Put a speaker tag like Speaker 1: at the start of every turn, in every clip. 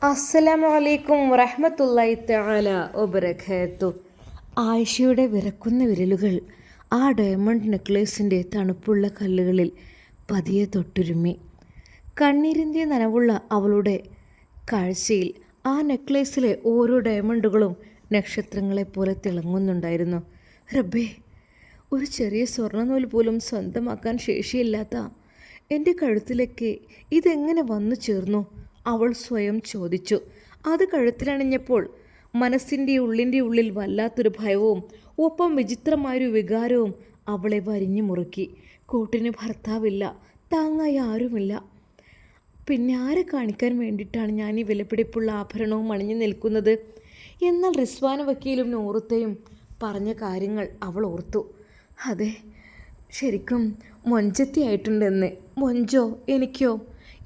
Speaker 1: അസ്സലാമു അലൈക്കും വറഹ്മത്തുള്ളാഹി തആല വബറകാത്തു. ആയിഷയുടെ വിറക്കുന്ന വിരലുകൾ ആ ഡയമണ്ട് നെക്ലേസിൻ്റെ തണുപ്പുള്ള കല്ലുകളിൽ പതിയെ തൊട്ടുരുമ്മി. കണ്ണീരിൻ്റെ നനവുള്ള അവളുടെ കാഴ്ചയിൽ ആ നെക്ലേസിലെ ഓരോ ഡയമണ്ടുകളും നക്ഷത്രങ്ങളെപ്പോലെ തിളങ്ങുന്നുണ്ടായിരുന്നു. റബ്ബേ, ഒരു ചെറിയ സ്വർണ്ണനൂൽ പോലും സ്വന്തമാക്കാൻ ശേഷിയില്ലാത്ത എൻ്റെ കഴുത്തിലേക്ക് ഇതെങ്ങനെ വന്നു ചേർന്നു? അവൾ സ്വയം ചോദിച്ചു. അത് കഴുത്തിലണിഞ്ഞപ്പോൾ മനസ്സിൻ്റെ ഉള്ളിൽ വല്ലാത്തൊരു ഭയവും ഒപ്പം വിചിത്രമായൊരു വികാരവും അവളെ വരിഞ്ഞു മുറുക്കി. കൂട്ടിന് ഭർത്താവില്ല, താങ്ങായി ആരുമില്ല. പിന്നെ ആരെ കാണിക്കാൻ വേണ്ടിയിട്ടാണ് ഞാൻ ഈ വിലപിടിപ്പുള്ള ആഭരണവും അണിഞ്ഞു നിൽക്കുന്നത്? എന്നാൽ റിസ്വാന വക്കീലും നൂറത്തെയും പറഞ്ഞ കാര്യങ്ങൾ അവൾ ഓർത്തു. അതെ, ശരിക്കും മൊഞ്ചത്തിയായിട്ടുണ്ടെന്ന്. മൊഞ്ചോ എനിക്കോ?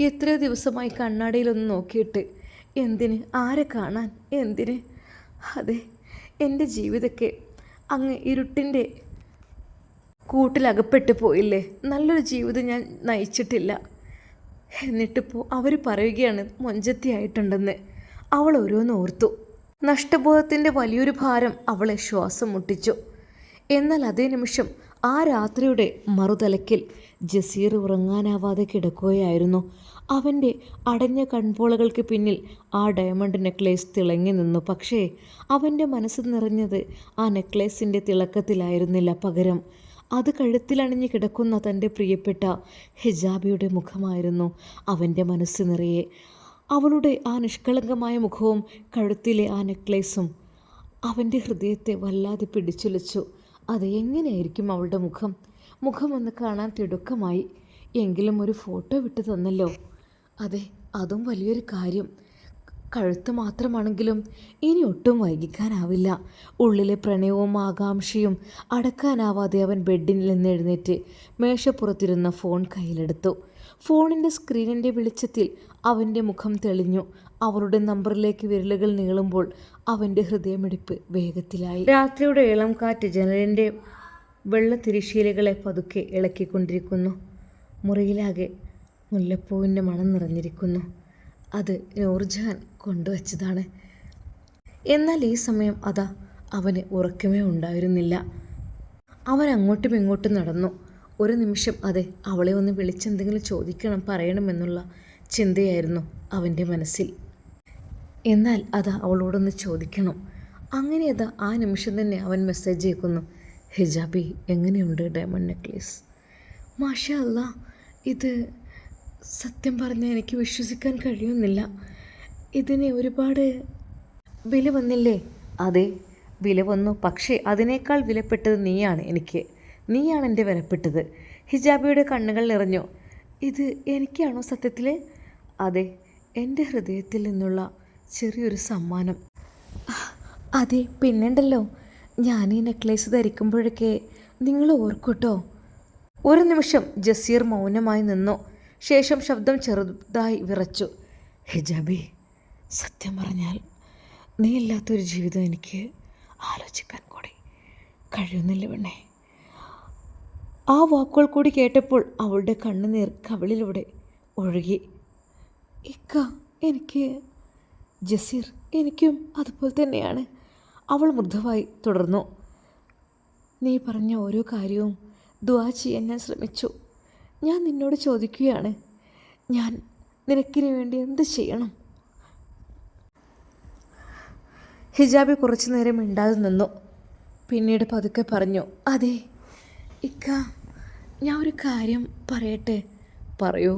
Speaker 1: എത്രയോ ദിവസമായി കണ്ണാടിയിലൊന്ന് നോക്കിയിട്ട്. എന്തിന്? ആരെ കാണാൻ? എന്തിന്? അതെ, എൻ്റെ ജീവിതമൊക്കെ അങ്ങ് ഇരുട്ടിൻ്റെ കൂട്ടിലകപ്പെട്ടു പോയില്ലേ. നല്ലൊരു ജീവിതം ഞാൻ നയിച്ചിട്ടില്ല. എന്നിട്ടിപ്പോൾ അവർ പറയുകയാണ് മൊഞ്ചത്തിയായിട്ടുണ്ടെന്ന്. അവൾ ഓരോന്ന് ഓർത്തു. നഷ്ടബോധത്തിൻ്റെ വലിയൊരു ഭാരം അവളെ ശ്വാസം മുട്ടിച്ചു. എന്നാൽ അതേ നിമിഷം ആ രാത്രിയുടെ മറുതലയ്ക്കിൽ ജസീർ ഉറങ്ങാനാവാതെ കിടക്കുകയായിരുന്നു. അവൻ്റെ അടഞ്ഞ കൺപോളകൾക്ക് പിന്നിൽ ആ ഡയമണ്ട് നെക്ലേസ് തിളങ്ങി നിന്നു. പക്ഷേ അവൻ്റെ മനസ്സ് നിറഞ്ഞത് ആ നെക്ലേസിൻ്റെ തിളക്കത്തിലായിരുന്നില്ല. പകരം അത് കഴുത്തിലണിഞ്ഞ് കിടക്കുന്ന തൻ്റെ പ്രിയപ്പെട്ട ഹിജാബിയുടെ മുഖമായിരുന്നു അവൻ്റെ മനസ്സ് നിറയെ. അവളുടെ ആ നിഷ്കളങ്കമായ മുഖവും കഴുത്തിലെ ആ നെക്ലേസും അവൻ്റെ ഹൃദയത്തെ വല്ലാതെ പിടിച്ചുലച്ചു. അത് എങ്ങനെയായിരിക്കും അവളുടെ മുഖമൊന്ന് കാണാൻ തിടുക്കമായി. എങ്കിലും ഒരു ഫോട്ടോ വിട്ടു തന്നല്ലോ. അതെ, അതും വലിയൊരു കാര്യം. കഴുത്ത് മാത്രമാണെങ്കിലും ഇനി ഒട്ടും വൈകിക്കാനാവില്ല. ഉള്ളിലെ പ്രണയവും ആകാംക്ഷയും അടക്കാനാവാതെ അവൻ ബെഡിൽ നിന്ന് എഴുന്നേറ്റ് മേശപ്പുറത്തിരുന്ന ഫോൺ കയ്യിലെടുത്തു. ഫോണിൻ്റെ സ്ക്രീനിൻ്റെ വെളിച്ചത്തിൽ അവൻ്റെ മുഖം തെളിഞ്ഞു. അവളുടെ നമ്പറിലേക്ക് വിരലുകൾ നീളുമ്പോൾ അവൻ്റെ ഹൃദയമിടിപ്പ് വേഗത്തിലായി. രാത്രിയുടെ ഇളം കാറ്റ് ജനലിൻ്റെ വെള്ളത്തിരിശീലകളെ പതുക്കെ ഇളക്കിക്കൊണ്ടിരിക്കുന്നു. മുറിയിലാകെ മുല്ലപ്പൂവിൻ്റെ മണം നിറഞ്ഞിരിക്കുന്നു. അത് നൂർജഹാൻ കൊണ്ടുവച്ചതാണ്. എന്നാൽ ഈ സമയം അതാ അവന് ഉറക്കമേ ഉണ്ടായിരുന്നില്ല. അവൻ അങ്ങോട്ടും ഇങ്ങോട്ടും നടന്നു. ഒരു നിമിഷം അതെ, അവളെ ഒന്ന് വിളിച്ചെന്തെങ്കിലും ചോദിക്കണം, പറയണമെന്നുള്ള ചിന്തയായിരുന്നു അവൻ്റെ മനസ്സിൽ. എന്നാൽ അതാ അവളോടൊന്ന് ചോദിക്കണം. അങ്ങനെ അതാ ആ നിമിഷം തന്നെ അവൻ മെസ്സേജ് അയക്കുന്നു. ഹിജാബി, എങ്ങനെയുണ്ട് ഡയമണ്ട് നെക്ലേസ്? മാഷാ അല്ലാ, ഇത് സത്യം പറഞ്ഞാൽ എനിക്ക് വിശ്വസിക്കാൻ കഴിയുന്നില്ല. ഇതിന് ഒരുപാട് വില വന്നില്ലേ? അതെ, വില വന്നു. പക്ഷേ അതിനേക്കാൾ വിലപ്പെട്ടത് നീയാണ് എനിക്ക്. നീയാണ് എൻ്റെ വിലപ്പെട്ടത്. ഹിജാബിയുടെ കണ്ണുകൾ നിറഞ്ഞു. ഇത് എനിക്കാണോ സത്യത്തിൽ? അതെ, എൻ്റെ ഹൃദയത്തിൽ നിന്നുള്ള ചെറിയൊരു സമ്മാനം. അതെ, പിന്നെണ്ടല്ലോ, ഞാൻ ഈ നെക്ലേസ് ധരിക്കുമ്പോഴൊക്കെ നിങ്ങൾ ഓർക്കൂട്ടോ. ഒരു നിമിഷം ജസീർ മൗനമായി നിന്നു. ശേഷം ശബ്ദം ചെറുതായി വിറച്ചു. ഹിജാബി, സത്യം പറഞ്ഞാൽ നീ ഇല്ലാത്തൊരു ജീവിതം എനിക്ക് ആലോചിക്കാൻ കൂടി കഴിയുന്നില്ല പെണ്ണേ. ആ വാക്കുകൾ കൂടി കേട്ടപ്പോൾ അവളുടെ കണ്ണുനീർ കവിളിലൂടെ ഒഴുകി. ഇക്ക, എനിക്ക് ജസീർ, എനിക്കും അതുപോലെ തന്നെയാണ്. അവൾ മൃദുവായി തുടർന്നു. നീ പറഞ്ഞ ഓരോ കാര്യവും ദുആ ചെയ്യാൻ ഞാൻ ശ്രമിച്ചു. ഞാൻ നിന്നോട് ചോദിക്കുകയാണ്, ഞാൻ നിനക്കിന് വേണ്ടി എന്ത് ചെയ്യണം? ഹിജാബി കുറച്ചു നേരം മിണ്ടാതെ നിന്നു. പിന്നീട് പതുക്കെ പറഞ്ഞു. അതെ ഇക്ക, ഞാൻ ഒരു കാര്യം പറയട്ടെ? പറയൂ.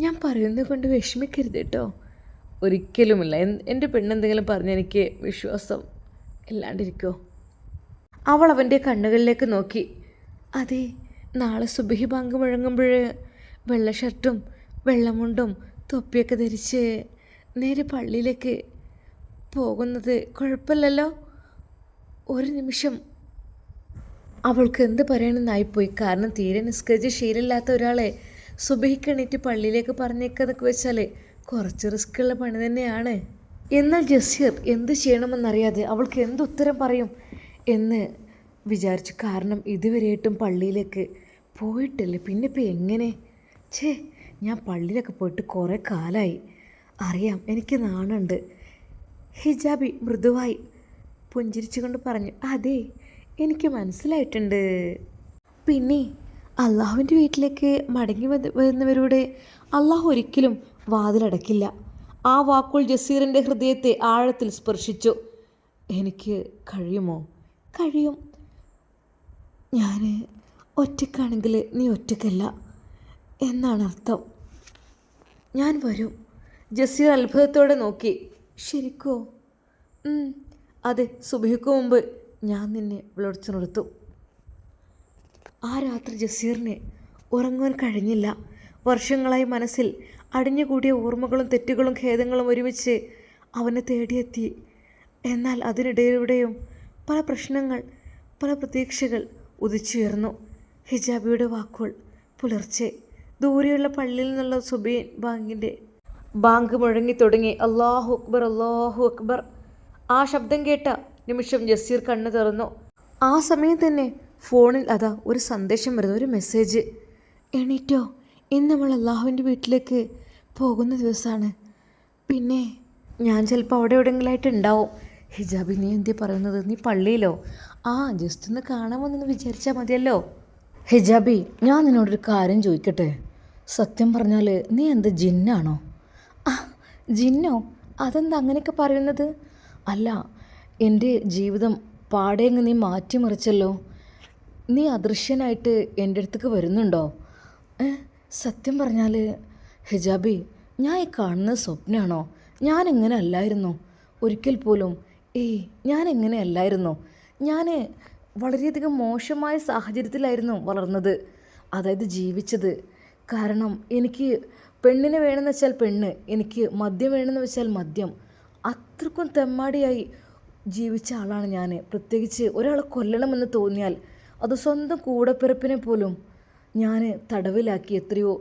Speaker 1: ഞാൻ പറയുന്നത് കൊണ്ട് വിഷമിക്കരുത് കേട്ടോ. ഒരിക്കലുമില്ല. എൻ്റെ പെണ്ണെന്തെങ്കിലും പറഞ്ഞ് എനിക്ക് വിശ്വാസം ഇല്ലാണ്ടിരിക്കുമോ? അവൾ അവൻ്റെ കണ്ണുകളിലേക്ക് നോക്കി. അതെ, നാളെ സുബഹി ബാങ്ക് മുഴങ്ങുമ്പോൾ വെള്ള ഷർട്ടും വെള്ളമുണ്ടും തൊപ്പിയൊക്കെ ധരിച്ച് നേരെ പള്ളിയിലേക്ക് പോകുന്നത് കുഴപ്പമില്ലല്ലോ? ഒരു നിമിഷം അവൾക്ക് എന്ത് പറയണമെന്നായിപ്പോയി. കാരണം തീരെ നിസ്കരിച്ച് ശീലമില്ലാത്ത ഒരാളെ സുബഹിക്ക് എണീറ്റ് പള്ളിയിലേക്ക് പറഞ്ഞേക്കുന്നതൊക്കെ വെച്ചാൽ കുറച്ച് റിസ്ക്കുള്ള പണി തന്നെയാണ്. എന്നാൽ ജസീർ എന്ത് ചെയ്യണമെന്നറിയാതെ അവൾക്ക് എന്തുത്തരം പറയും എന്ന് വിചാരിച്ചു. കാരണം ഇതുവരെയായിട്ടും പള്ളിയിലേക്ക് പോയിട്ടില്ല. പിന്നെ ഇപ്പം എങ്ങനെ? ഞാൻ പള്ളിയിലൊക്കെ പോയിട്ട് കുറേ കാലമായി. അറിയാം, എനിക്ക് നാണുണ്ട്. ഹിജാബി മൃദുവായി പുഞ്ചിരിച്ചുകൊണ്ട് പറഞ്ഞു, അതെ, എനിക്ക് മനസ്സിലായിട്ടുണ്ട്. പിന്നെ അള്ളാഹുവിൻ്റെ വീട്ടിലേക്ക് മടങ്ങി വരുന്നവരോട് അള്ളാഹു ഒരിക്കലും വാതിലടക്കില്ല. ആ വാക്കുകൾ ജസീറിൻ്റെ ഹൃദയത്തെ ആഴത്തിൽ സ്പർശിച്ചു. എനിക്ക് കഴിയുമോ? കഴിയും. ഞാൻ ഒറ്റയ്ക്കാണെങ്കിൽ നീ ഒറ്റയ്ക്കല്ല എന്നാണ് അർത്ഥം. ഞാൻ വരും. ജസീർ അത്ഭുതത്തോടെ നോക്കി. ശരിക്കോ? അതെ, സുബഹിക്ക് മുമ്പ് ഞാൻ നിന്നെ വിളിച്ചുണർത്തും. ആ രാത്രി ജസീറിന് ഉറങ്ങുവാൻ കഴിഞ്ഞില്ല. വർഷങ്ങളായി മനസ്സിൽ അടിഞ്ഞുകൂടിയ ഓർമ്മകളും തെറ്റുകളും ഖേദങ്ങളും ഒരുമിച്ച് അവനെ തേടിയെത്തി. എന്നാൽ അതിനിടയിലൂടെയും പല പ്രശ്നങ്ങൾ, പല പ്രതീക്ഷകൾ ഉദിച്ചുയർന്നു. ഹിജാബിയുടെ വാക്കുകൾ പുലർച്ചെ ദൂരെയുള്ള പള്ളിയിൽ നിന്നുള്ള സുബൈൻ ബാങ്ക് മുഴങ്ങി തുടങ്ങി. അല്ലാഹു അക്ബർ, അല്ലാഹു അക്ബർ. ആ ശബ്ദം കേട്ട നിമിഷം ജസീർ കണ്ണു തുറന്നു. ആ സമയം തന്നെ ഫോണിൽ അതാ ഒരു സന്ദേശം വരുന്നു, ഒരു മെസ്സേജ്. എണീറ്റോ, ഇന്ന് നമ്മൾ അള്ളാഹുവിൻ്റെ വീട്ടിലേക്ക് പോകുന്ന ദിവസമാണ്. പിന്നെ ഞാൻ ചിലപ്പോൾ അവിടെ എവിടെയെങ്കിലായിട്ട് ഉണ്ടാവും. ഹിജാബി, നീ എന്തേ പറയുന്നത്? നീ പള്ളിയിലോ? ജസ്റ്റ് ഒന്ന് കാണാമെന്നൊന്ന് വിചാരിച്ചാൽ മതിയല്ലോ. ഹിജാബി, ഞാൻ നിന്നോടൊരു കാര്യം ചോദിക്കട്ടെ? സത്യം പറഞ്ഞാൽ നീ എന്ത് ജിന്നാണോ? ജിന്നോ? അതെന്താ അങ്ങനെയൊക്കെ പറയുന്നത്? അല്ല, എൻ്റെ ജീവിതം പാടേങ്ങ് നീ മാറ്റിമറിച്ചല്ലോ. നീ അദൃശ്യനായിട്ട് എൻ്റെ അടുത്തേക്ക് വരുന്നുണ്ടോ? സത്യം പറഞ്ഞാൽ ഹിജാബി, ഞാൻ ഈ കാണുന്നത് സ്വപ്നമാണോ? ഞാനെങ്ങനെ അല്ലായിരുന്നു ഒരിക്കൽ പോലും. ഞാനെങ്ങനെ അല്ലായിരുന്നു. ഞാൻ വളരെയധികം മോശമായ സാഹചര്യത്തിലായിരുന്നു വളർന്നത്, അതായത് ജീവിച്ചത്. കാരണം എനിക്ക് പെണ്ണിനെ വേണമെന്ന് വെച്ചാൽ പെണ്ണ്, എനിക്ക് മദ്യം വേണമെന്ന് വെച്ചാൽ മദ്യം. അത്രക്കും തെമ്മാടിയായി ജീവിച്ച ആളാണ് ഞാൻ. പ്രത്യേകിച്ച് ഒരാളെ കൊല്ലണമെന്ന് തോന്നിയാൽ അത് സ്വന്തം കൂടപ്പിറപ്പിനെ പോലും ഞാൻ തടവിലാക്കി എത്രയോ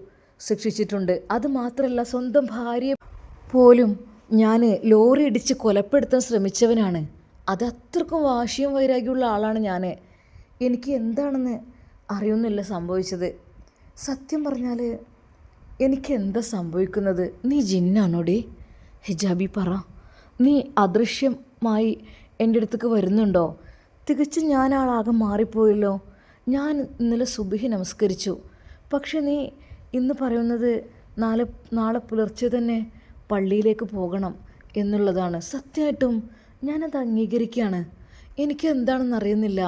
Speaker 1: ശിക്ഷിച്ചിട്ടുണ്ട്. അതുമാത്രമല്ല, സ്വന്തം ഭാര്യയെ പോലും ഞാൻ ലോറി ഇടിച്ച് കൊലപ്പെടുത്താൻ ശ്രമിച്ചവനാണ്. അത് അത്രക്കും വാശിയും വൈരാഗ്യമുള്ള ആളാണ് ഞാൻ. എനിക്ക് എന്താണെന്ന് അറിയുന്നില്ല സംഭവിച്ചത്. സത്യം പറഞ്ഞാൽ എനിക്ക് എന്താ സംഭവിക്കുന്നത്? നീ ജിന്നാണോടി? ഹിജാബി, പറ, നീ അദൃശ്യമായി എൻ്റെ അടുത്തേക്ക് വരുന്നുണ്ടോ? തികച്ചും ഞാൻ ആളാകെ മാറിപ്പോയല്ലോ. ഞാൻ ഇന്നലെ സുബഹി നമസ്കരിച്ചു, പക്ഷെ നീ ഇന്ന് പറയുന്നത് നാളെ പുലർച്ചെ തന്നെ പള്ളിയിലേക്ക് പോകണം എന്നുള്ളതാണ്. സത്യമായിട്ടും ഞാനത് അംഗീകരിക്കുകയാണ്. എനിക്ക് എന്താണെന്ന് അറിയുന്നില്ല.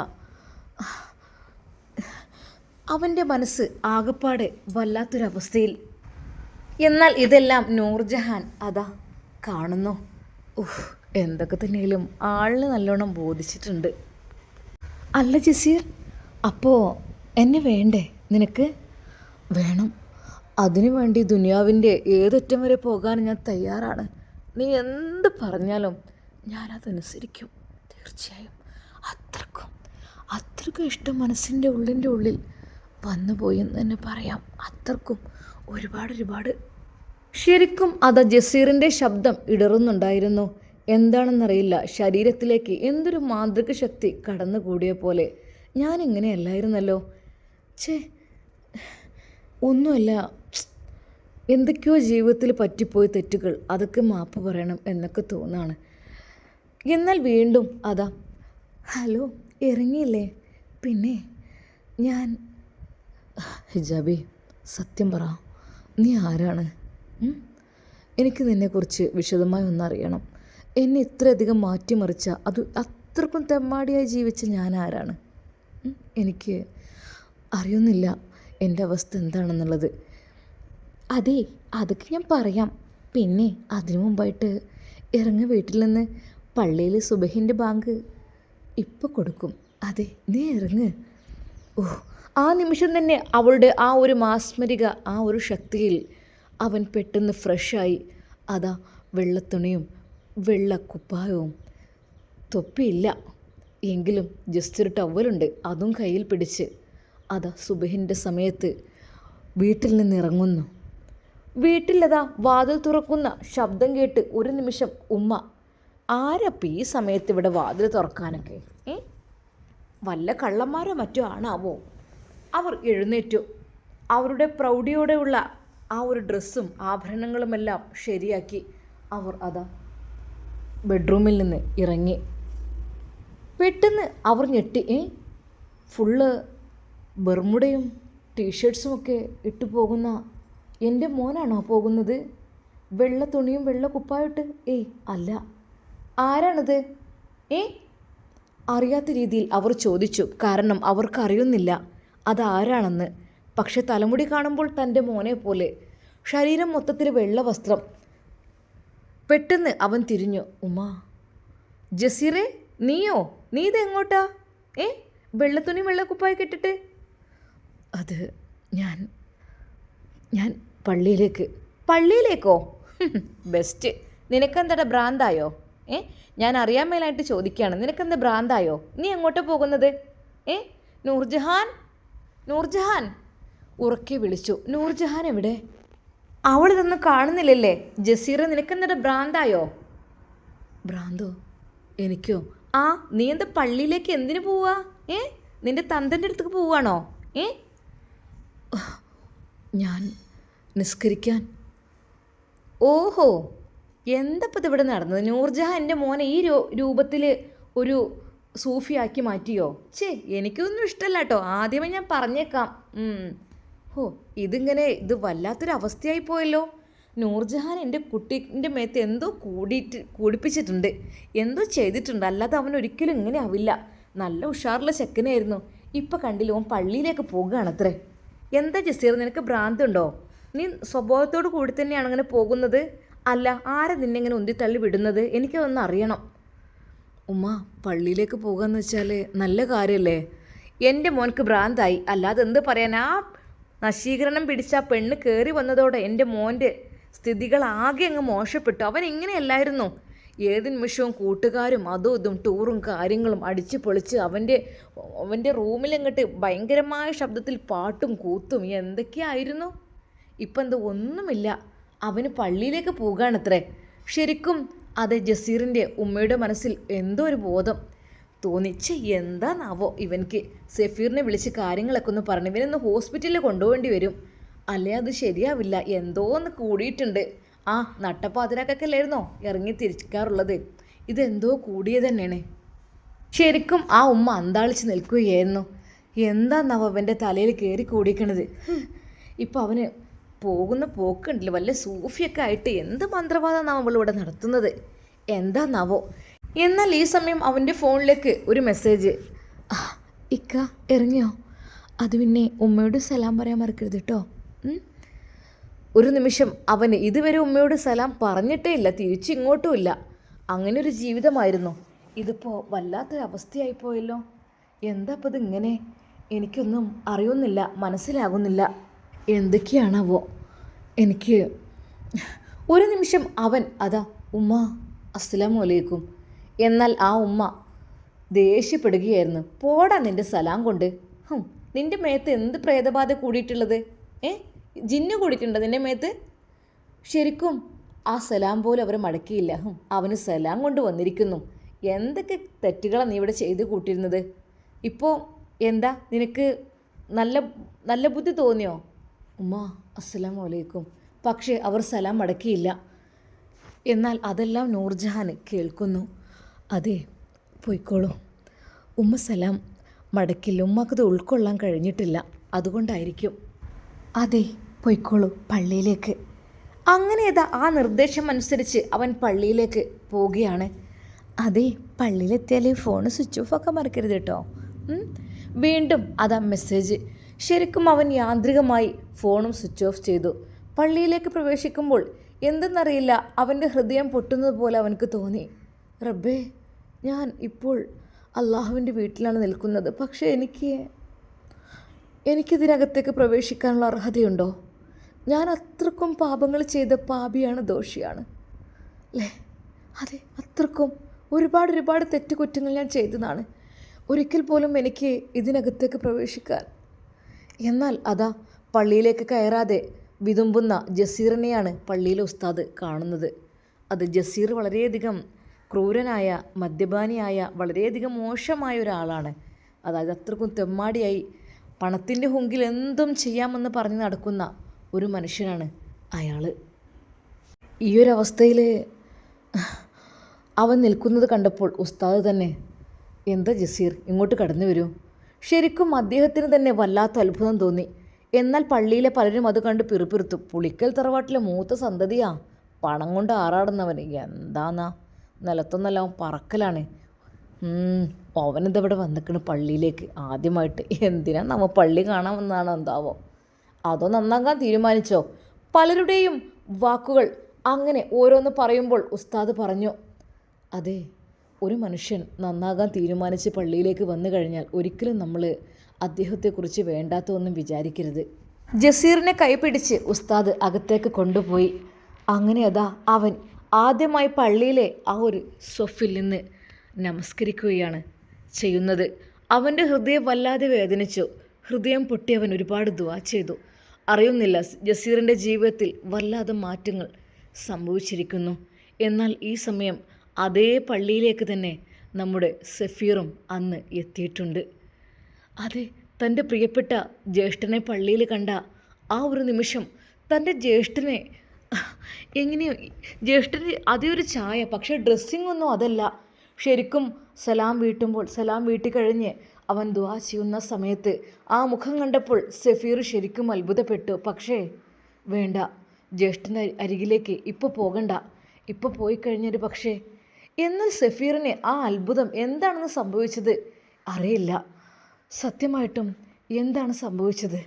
Speaker 1: അവൻ്റെ മനസ്സ് ആകപ്പാടെ വല്ലാത്തൊരവസ്ഥയിൽ. എന്നാൽ ഇതെല്ലാം നൂർജഹാൻ അതാ കാണുന്നു. എന്തൊക്കെ തന്നെയാലും ആളിന് നല്ലോണം ബോധിച്ചിട്ടുണ്ട്. അല്ല ജസീർ, അപ്പോൾ എന്നെ വേണ്ടേ നിനക്ക്? വേണം. അതിനു വേണ്ടി ദുനിയാവിൻ്റെ ഏതറ്റം വരെ പോകാൻ ഞാൻ തയ്യാറാണ്. നീ എന്ത് പറഞ്ഞാലും ഞാനതനുസരിക്കും, തീർച്ചയായും. അത്രക്കും ഇഷ്ടം മനസ്സിൻ്റെ ഉള്ളിൽ വന്നുപോയെന്ന് തന്നെ പറയാം. അത്രക്കും ഒരുപാട്. ശരിക്കും അത് ജസീറിൻ്റെ ശബ്ദം ഇടറുന്നുണ്ടായിരുന്നു. എന്താണെന്നറിയില്ല, ശരീരത്തിലേക്ക് എന്തൊരു മാന്ത്രിക ശക്തി കടന്നുകൂടിയ പോലെ. ഞാനിങ്ങനെയല്ലായിരുന്നല്ലോ. ഒന്നുമല്ല, എന്തൊക്കെയോ ജീവിതത്തിൽ പറ്റിപ്പോയ തെറ്റുകൾ, അതൊക്കെ മാപ്പ് പറയണം എന്നൊക്കെ തോന്നുകയാണ്. എന്നാൽ വീണ്ടും അതാ, ഹലോ, ഇറങ്ങിയില്ലേ? പിന്നെ ഞാൻ ഹിജാബി, സത്യം പറ, നീ ആരാണ്? എനിക്ക് നിന്നെക്കുറിച്ച് വിശദമായി ഒന്നറിയണം. എന്നെ ഇത്രയധികം മാറ്റിമറിച്ച, അത് അത്രക്കും തെമ്മാടിയായി ജീവിച്ച ഞാൻ ആരാണ്? എനിക്ക് അറിയുന്നില്ല എൻ്റെ അവസ്ഥ എന്താണെന്നുള്ളത്. അതെ, അതൊക്കെ ഞാൻ പറയാം. പിന്നെ അതിനു മുമ്പായിട്ട് ഇറങ്ങി വീട്ടിൽ നിന്ന് പള്ളിയിൽ സുബഹിൻ്റെ ബാങ്ക് ഇപ്പോൾ കൊടുക്കും. അതെ, നീ ഇറങ്ങ്. ആ നിമിഷം തന്നെ അവളുടെ ആ ഒരു മാസ്മരിക ആ ഒരു ശക്തിയിൽ അവൻ പെട്ടെന്ന് ഫ്രഷായി. അതാ വെള്ളത്തുണിയും വെള്ളക്കുപ്പായവും, തൊപ്പിയില്ല എങ്കിലും ജസ്റ്റ് ഒരു ടവലുണ്ട്, അതും കയ്യിൽ പിടിച്ച് അതാ സുബഹിൻ്റെ സമയത്ത് വീട്ടിൽ നിന്ന് ഇറങ്ങുന്നു. വീട്ടിലതാ വാതിൽ തുറക്കുന്ന ശബ്ദം കേട്ട് ഒരു നിമിഷം ഉമ്മ, ആരപ്പം ഈ സമയത്ത് ഇവിടെ വാതിൽ തുറക്കാനൊക്കെ? വല്ല കള്ളന്മാരോ മറ്റോ ആണാവോ? അവർ എഴുന്നേറ്റു. അവരുടെ പ്രൗഢിയോടെയുള്ള ആ ഒരു ഡ്രസ്സും ആഭരണങ്ങളുമെല്ലാം ശരിയാക്കി അവർ അതാ ബെഡ്റൂമിൽ നിന്ന് ഇറങ്ങി. പെട്ടെന്ന് അവർ ഞെട്ടി. ഫുള്ള് ബെർമുടയും ടീഷർട്സുമൊക്കെ ഇട്ടു പോകുന്ന എൻ്റെ മോനാണോ പോകുന്നത്? വെള്ള തുണിയും വെള്ള കുപ്പായിട്ട്? അല്ല. ആരാണത്? അറിയാത്ത രീതിയിൽ അവർ ചോദിച്ചു. കാരണം അവർക്കറിയുന്നില്ല അതാരാണെന്ന്. പക്ഷെ തലമുടി കാണുമ്പോൾ തൻ്റെ മോനെ പോലെ, ശരീരം മൊത്തത്തിൽ വെള്ള വസ്ത്രം. പെട്ടെന്ന് അവൻ തിരിഞ്ഞു. ഉമ്മാ, ജസീറേ, നീയോ? നീ ഇതെങ്ങോട്ടാ? വെള്ളത്തുണി വെള്ളക്കുപ്പായി കെട്ടിട്ട്? അത് ഞാൻ പള്ളിയിലേക്ക്. പള്ളിയിലേക്കോ? ബെസ്റ്റ്. നിനക്കെന്താടാ ഭ്രാന്തായോ? ഞാൻ അറിയാൻ മേലായിട്ട് ചോദിക്കുകയാണ്. നിനക്കെന്താ ഭ്രാന്തായോ? നീ എങ്ങോട്ടാ പോകുന്നത്? നൂർജഹാൻ, നൂർജഹാൻ ഉറക്കെ വിളിച്ചു. നൂർജഹാൻ എവിടെ? അവളിതൊന്നും കാണുന്നില്ലല്ലേ? ജസീറ, നിനക്കെന്താ ഭ്രാന്തായോ? ഭ്രാന്തോ? എനിക്കോ? നീ എന്താ പള്ളിയിലേക്ക് എന്തിനു പോവാ? നിന്റെ തന്തൻ്റെ അടുത്തേക്ക് പോവാണോ? ഞാൻ നിസ്കരിക്കാൻ. ഓഹോ, എന്തപ്പോൾ ഇതിവിടെ നടന്നത്? നൂർജഹാൻ എൻ്റെ മോനെ ഈ രൂപത്തിൽ ഒരു സൂഫിയാക്കി മാറ്റിയോ? എനിക്കൊന്നും ഇഷ്ടമല്ല കേട്ടോ, ആദ്യമേ ഞാൻ പറഞ്ഞേക്കാം. ഇത് വല്ലാത്തൊരവസ്ഥയായി പോയല്ലോ. നൂർജഹാൻ എൻ്റെ കുട്ടീൻ്റെ മേത്ത് എന്തോ കൂടിപ്പിച്ചിട്ടുണ്ട്, എന്തോ ചെയ്തിട്ടുണ്ട്. അല്ലാതെ അവൻ ഒരിക്കലും ഇങ്ങനെ ആവില്ല. നല്ല ഉഷാറുള്ള ചെക്കനായിരുന്നു. ഇപ്പം കണ്ടില്ല, അവൻ പള്ളിയിലേക്ക് പോകുകയാണത്രേ. എന്താ ജസീർ, നിനക്ക് ഭ്രാന്തുണ്ടോ? നീ സ്വഭാവത്തോട് കൂടി തന്നെയാണ് അങ്ങനെ പോകുന്നത്? അല്ല, ആരാ നിന്നെ ഇങ്ങനെ ഉന്തിത്തള്ളി വിടുന്നത്? എനിക്കതൊന്നും അറിയണം. ഉമ്മ, പള്ളിയിലേക്ക് പോകുകയെന്ന് വെച്ചാൽ നല്ല കാര്യമല്ലേ? എൻ്റെ മോൻക്ക് ഭ്രാന്തായി, അല്ലാതെ എന്ത് പറയാൻ. ആ നശീകരണം പിടിച്ച ആ പെണ്ണ് കയറി വന്നതോടെ എൻ്റെ മോൻ്റെ സ്ഥിതികൾ ആകെ അങ്ങ് മോശപ്പെട്ടു. അവൻ ഇങ്ങനെയല്ലായിരുന്നു. ഏത് നിമിഷവും കൂട്ടുകാരും അതും ഇതും ടൂറും കാര്യങ്ങളും അടിച്ച് പൊളിച്ച് അവൻ്റെ റൂമിലങ്ങോട്ട് ഭയങ്കരമായ ശബ്ദത്തിൽ പാട്ടും കൂത്തും എന്തൊക്കെയായിരുന്നു. ഇപ്പം എന്താ ഒന്നുമില്ല. അവന് പള്ളിയിലേക്ക് പോകുകയാണത്രേ. ശരിക്കും അത് ജസീറിൻ്റെ ഉമ്മയുടെ മനസ്സിൽ എന്തോ ഒരു ബോധം തോന്നിച്ച്. എന്താന്നാവോ ഇവൻക്ക്. സഫീറിനെ വിളിച്ച് കാര്യങ്ങളൊക്കെ ഒന്ന് പറഞ്ഞു. ഇവനൊന്ന് ഹോസ്പിറ്റലിൽ കൊണ്ടുപോകേണ്ടി വരും, അല്ലേ അത് ശരിയാവില്ല. എന്തോ ഒന്ന് കൂടിയിട്ടുണ്ട്. നട്ടപ്പാതിരാക്കൊക്കെ അല്ലായിരുന്നോ ഇറങ്ങി തിരിക്കാറുള്ളത്? ഇതെന്തോ കൂടിയത് തന്നെയാണ്. ശരിക്കും ആ ഉമ്മ അന്താളിച്ച് നിൽക്കുകയായിരുന്നു. എന്താന്നാവോ അവൻ്റെ തലയിൽ കയറി കൂടിക്കണത്. ഇപ്പം അവന് പോകുന്ന പോക്കുണ്ടല്ലോ, വല്ല സൂഫിയൊക്കെ ആയിട്ട് എന്ത് മന്ത്രവാദമാണോ അവളിവിടെ നടത്തുന്നത്? എന്താന്നാവോ. എന്നാൽ ഈ സമയം അവൻ്റെ ഫോണിലേക്ക് ഒരു മെസ്സേജ്. ഇക്ക ഇറങ്ങിയോ? അത് പിന്നെ ഉമ്മയോട് സലാം പറയാൻ മറക്കരുത് കേട്ടോ. ഒരു നിമിഷം അവന് ഇതുവരെ ഉമ്മയോട് സലാം പറഞ്ഞിട്ടേ ഇല്ല, തിരിച്ചിങ്ങോട്ടും ഇല്ല. അങ്ങനെ ഒരു ജീവിതമായിരുന്നു. ഇതിപ്പോൾ വല്ലാത്തൊരവസ്ഥയായി പോയല്ലോ. എന്താ അപ്പോൾ ഇതിങ്ങനെ? എനിക്കൊന്നും അറിയുന്നില്ല, മനസ്സിലാകുന്നില്ല. എന്തൊക്കെയാണാവോ? എനിക്ക് ഒരു നിമിഷം അവൻ അതാ ഉമ്മ അസ്സലാമു അലൈക്കും. എന്നാൽ ആ ഉമ്മ ദേഷ്യപ്പെടുകയായിരുന്നു. പോടാ നിൻ്റെ സലാം കൊണ്ട്. നിൻ്റെ മേത്ത് എന്ത് പ്രേതബാധ കൂടിയിട്ടുള്ളത്? ജിന്ന് കൂടിയിട്ടുണ്ടോ നിൻ്റെ മേത്ത്? ശരിക്കും ആ സലാം പോലും അവർ മടക്കിയില്ല. അവന് സലാം കൊണ്ട് വന്നിരിക്കുന്നു. എന്തൊക്കെ തെറ്റുകളാണ് നീ ഇവിടെ ചെയ്ത് കൂട്ടിയിരുന്നത്? ഇപ്പോൾ എന്താ നിനക്ക് നല്ല ബുദ്ധി തോന്നിയോ? ഉമ്മ അസ്സലാമു അലൈക്കും. പക്ഷേ അവർ സലാം മടക്കിയില്ല. എന്നാൽ അതെല്ലാം നൂർജഹാൻ കേൾക്കുന്നു. അതെ, പോയിക്കോളൂ. ഉമ്മ സലാം മടക്കില്ല, ഉമ്മക്കത് ഉൾക്കൊള്ളാൻ കഴിഞ്ഞിട്ടില്ല, അതുകൊണ്ടായിരിക്കും. അതെ, പോയിക്കോളൂ പള്ളിയിലേക്ക്. അങ്ങനെ ആ നിർദ്ദേശം അനുസരിച്ച് അവൻ പള്ളിയിലേക്ക് പോവുകയാണ്. അതെ, പള്ളിയിലെത്തിയാൽ ഫോൺ സ്വിച്ച് ഓഫ് ആക്കാൻ മറക്കരുത് കേട്ടോ. വീണ്ടും അതാ മെസ്സേജ്. ശരിക്കും അവൻ യാന്ത്രികമായി ഫോണും സ്വിച്ച് ഓഫ് ചെയ്തു. പള്ളിയിലേക്ക് പ്രവേശിക്കുമ്പോൾ എന്തെന്നറിയില്ല, അവൻ്റെ ഹൃദയം പൊട്ടുന്നത് പോലെ അവനക്ക് തോന്നി. റബ്ബേ, ഞാൻ ഇപ്പോൾ അള്ളാഹുവിൻ്റെ വീട്ടിലാണ് നിൽക്കുന്നത്. പക്ഷേ എനിക്കിതിനകത്തേക്ക് പ്രവേശിക്കാനുള്ള അർഹതയുണ്ടോ? ഞാൻ അത്രക്കും പാപങ്ങൾ ചെയ്ത പാപിയാണ്, ദോഷിയാണ് അല്ലേ? അതെ, അത്രക്കും ഒരുപാട് തെറ്റുകുറ്റങ്ങൾ ഞാൻ ചെയ്തതാണ്. ഒരിക്കൽ പോലും എനിക്ക് ഇതിനകത്തേക്ക് പ്രവേശിക്കാൻ. എന്നാൽ അതാ പള്ളിയിലേക്ക് കയറാതെ വിതുമ്പുന്ന ജസീറിനെയാണ് പള്ളിയിലെ ഉസ്താദ് കാണുന്നത്. അത് ജസീർ വളരെയധികം ക്രൂരനായ, മദ്യപാനിയായ, വളരെയധികം മോശമായ ഒരാളാണ്. അതായത് അത്രക്കും തെമ്മാടിയായി പണത്തിൻ്റെ ഹുങ്കിൽ എന്തും ചെയ്യാമെന്ന് പറഞ്ഞ് നടക്കുന്ന ഒരു മനുഷ്യനാണ് അയാൾ. ഈ ഒരു അവസ്ഥയിൽ അവൻ നിൽക്കുന്നത് കണ്ടപ്പോൾ ഉസ്താദ് തന്നെ, എന്താ ജസീർ, ഇങ്ങോട്ട് കടന്നു വരൂ. ശരിക്കും അദ്ദേഹത്തിന് തന്നെ വല്ലാത്ത അത്ഭുതം തോന്നി. എന്നാൽ പള്ളിയിലെ പലരും അത് കണ്ട് പിറുപിറുത്തു. പുളിക്കൽ തറവാട്ടിലെ മൂത്ത സന്തതിയാ, പണം കൊണ്ട് ആറാടുന്നവൻ, എന്താന്നാ നിലത്തൊന്നെല്ലാം പറക്കലാണ്. അവനിതവിടെ വന്നിക്കണ് പള്ളിയിലേക്ക് ആദ്യമായിട്ട്. എന്തിനാ നമ്മ പള്ളി കാണാൻ വന്നതാണോ എന്താവോ, അതോ നന്നാകാൻ തീരുമാനിച്ചോ? പലരുടെയും വാക്കുകൾ അങ്ങനെ ഓരോന്ന് പറയുമ്പോൾ ഉസ്താദ് പറഞ്ഞു, അതെ, ഒരു മനുഷ്യൻ നന്നാകാൻ തീരുമാനിച്ച് പള്ളിയിലേക്ക് വന്നു കഴിഞ്ഞാൽ ഒരിക്കലും നമ്മൾ അദ്ദേഹത്തെക്കുറിച്ച് വേണ്ടാത്തതൊന്നും വിചാരിക്കരുത്. ജസീറിനെ കൈപിടിച്ച് ഉസ്താദ് അകത്തേക്ക് കൊണ്ടുപോയി. അങ്ങനെ അതാ അവൻ ആദ്യമായി പള്ളിയിലെ ആ ഒരു സ്വഫിൽ നിന്ന് നമസ്കരിക്കുകയാണ് ചെയ്യുന്നത്. അവൻ്റെ ഹൃദയം വല്ലാതെ വേദനിച്ചു. ഹൃദയം പൊട്ടി അവൻ ഒരുപാട് ദുആ ചെയ്തു. അറിയുന്നില്ല, ജസീറിൻ്റെ ജീവിതത്തിൽ വല്ലാതെ മാറ്റങ്ങൾ സംഭവിച്ചിരിക്കുന്നു. എന്നാൽ ഈ സമയം അതേ പള്ളിയിലേക്ക് തന്നെ നമ്മുടെ സഫീറും അന്ന് എത്തിയിട്ടുണ്ട്. അതെ, തൻ്റെ പ്രിയപ്പെട്ട ജ്യേഷ്ഠനെ പള്ളിയിൽ കണ്ട ആ ഒരു നിമിഷം തൻ്റെ ജ്യേഷ്ഠനെ എങ്ങനെയോ, ജ്യേഷ്ഠന് അതേ ഒരു ചായ, പക്ഷേ ഡ്രസ്സിങ് ഒന്നും അതല്ല. ശരിക്കും സലാം വീട്ടിക്കഴിഞ്ഞ് അവൻ ദുആ ചെയ്യുന്ന സമയത്ത് ആ മുഖം കണ്ടപ്പോൾ സഫീർ ശരിക്കും അത്ഭുതപ്പെട്ടു. പക്ഷേ വേണ്ട, ജ്യേഷ്ഠൻ്റെ അരികിലേക്ക് ഇപ്പോൾ പോകണ്ട, ഇപ്പോൾ പോയി കഴിഞ്ഞൊരു പക്ഷേ. എന്നാൽ സഫീറിന് ആ അത്ഭുതം എന്താണെന്ന് സംഭവിച്ചത് അറിയില്ല. സത്യമായിട്ടും എന്താണ് സംഭവിച്ചത്,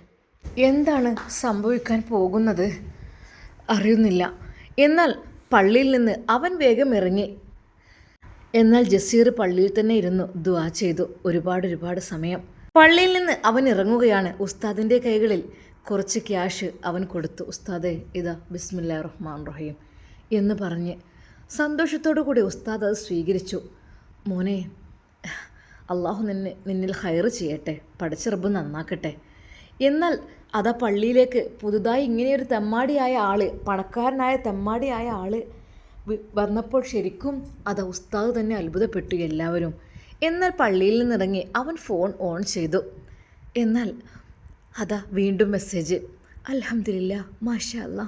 Speaker 1: എന്താണ് സംഭവിക്കാൻ പോകുന്നത് അറിയുന്നില്ല. എന്നാൽ പള്ളിയിൽ നിന്ന് അവൻ വേഗം ഇറങ്ങി. എന്നാൽ ജസീർ പള്ളിയിൽ തന്നെ ഇരുന്നു ദുആ ചെയ്തു ഒരുപാട് സമയം. പള്ളിയിൽ നിന്ന് അവൻ ഇറങ്ങുകയാണ്. ഉസ്താദിൻ്റെ കൈകളിൽ കുറച്ച് ക്യാഷ് അവൻ കൊടുത്തു. ഉസ്താദേ, ഇതാ ബിസ്മില്ലാഹിർ റഹ്മാനിർ റഹീം എന്ന് പറഞ്ഞ് സന്തോഷത്തോടു കൂടി ഉസ്താദ് അത് സ്വീകരിച്ചു. മോനെ, അള്ളാഹു നിന്നിൽ ഹൈർ ചെയ്യട്ടെ, പടച്ച റബ്ബ് നന്നാക്കട്ടെ. എന്നാൽ അതാ പള്ളിയിലേക്ക് പുതുതായി ഇങ്ങനെയൊരു തെമ്മാടിയായ ആൾ, പണക്കാരനായ തെമ്മാടിയായ ആൾ വന്നപ്പോൾ ശരിക്കും അതാ ഉസ്താദ് തന്നെ അത്ഭുതപ്പെട്ടു എല്ലാവരും. എന്നാൽ പള്ളിയിൽ നിന്നിറങ്ങി അവൻ ഫോൺ ഓൺ ചെയ്തു. എന്നാൽ അതാ വീണ്ടും മെസ്സേജ്, അൽഹംദുലില്ലാ, മാഷാ അല്ലാ,